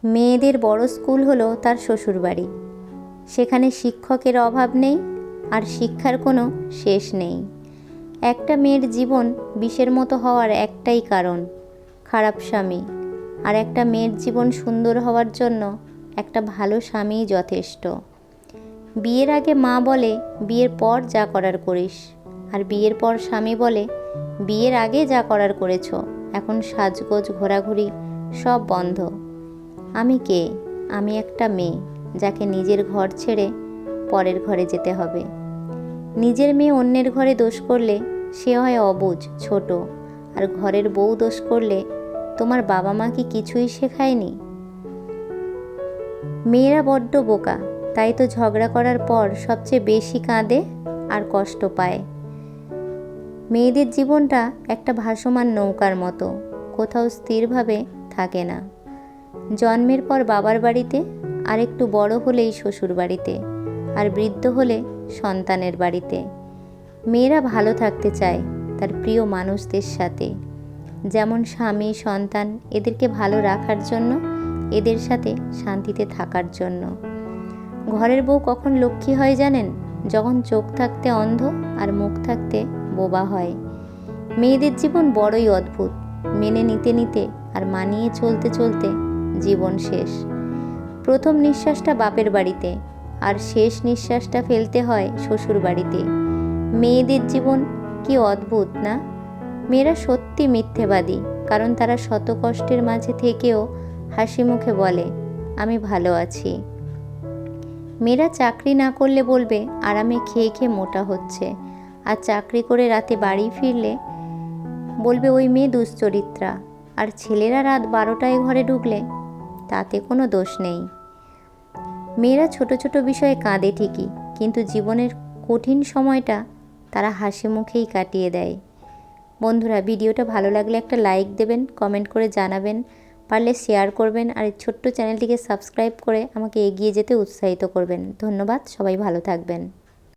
মেয়েদের বড় স্কুল হলো তার শ্বশুরবাড়ি। সেখানে শিক্ষকের অভাব নেই, আর শিক্ষার কোনো শেষ নেই। একটা মেয়ের জীবন বিষের মতো হওয়ার একটাই কারণ, খারাপ স্বামী। আর একটা মেয়ের জীবন সুন্দর হওয়ার জন্য একটা ভালো স্বামীই যথেষ্ট। বিয়ের আগে মা বলে বিয়ের পর যা করার করিস, আর বিয়ের পর স্বামী বলে বিয়ের আগে যা করার করেছ, এখন সাজগোজ ঘোরাঘুরি সব বন্ধ। আমি কে? আমি একটা মেয়ে যাকে নিজের ঘর ছেড়ে পরের ঘরে যেতে হবে। নিজের মেয়ে অন্যের ঘরে দোষ করলে সে হয় অবুঝ, ছোট। আর ঘরের বউ দোষ করলে তোমার বাবা মা কি কিছুই শেখায়নি? মেয়েরা বড্ড বোকা, তাই তো ঝগড়া করার পর সবচেয়ে বেশি কাঁদে আর কষ্ট পায়। মেয়েদের জীবনটা একটা ভাসমান নৌকার মতো, কোথাও স্থিরভাবে থাকে না। জন্মের পর বাবার বাড়িতে, আর একটু বড় হলেই শ্বশুর বাড়িতে, আর বৃদ্ধ হলে সন্তানের বাড়িতে। মেয়েরা ভালো থাকতে চায় তার প্রিয় মানুষদের সাথে, যেমন স্বামী, সন্তান, এদেরকে ভালো রাখার জন্য, এদের সাথে শান্তিতে থাকার জন্য। ঘরের বউ কখন লক্ষ্মী হয় জানেন? যখন চোখ থাকতে অন্ধ আর মুখ থাকতে বোবা হয়। মেয়েদের জীবন বড়ই অদ্ভুত, মেনে নিতে নিতে আর মানিয়ে চলতে চলতে জীবন শেষ। প্রথম নিঃশ্বাসটা বাপের বাড়িতে, আর শেষ নিঃশ্বাসটা ফেলতে হয় শ্বশুর বাড়িতে। মেয়েদের জীবন কি অদ্ভুত না? মেয়েরা সত্যি মিথ্যেবাদী, কারণ তারা শত কষ্টের মাঝে থেকেও হাসি মুখে বলে আমি ভালো আছি। মেয়েরা চাকরি না করলে বলবে আরামে খেয়ে খেয়ে মোটা হচ্ছে, আর চাকরি করে রাতে বাড়ি ফিরলে বলবে ওই মেয়ে দুশ্চরিত্রা। আর ছেলেরা রাত 12টায় ঘরে ঢুকলে তাতে কোনো দোষ নেই। মেয়েরা ছোট ছোট বিষয়ে কাঁদে ঠিকই, কিন্তু জীবনের কঠিন সময়টা তারা হাসি মুখেই কাটিয়ে দেয়। বন্ধুরা, ভিডিওটা ভালো লাগলে একটা লাইক দেবেন, কমেন্ট করে জানাবেন, পারলে শেয়ার করবেন, আর এই ছোট্ট চ্যানেলটিকে সাবস্ক্রাইব করে আমাকে এগিয়ে যেতে উৎসাহিত করবেন। ধন্যবাদ, সবাই ভালো থাকবেন।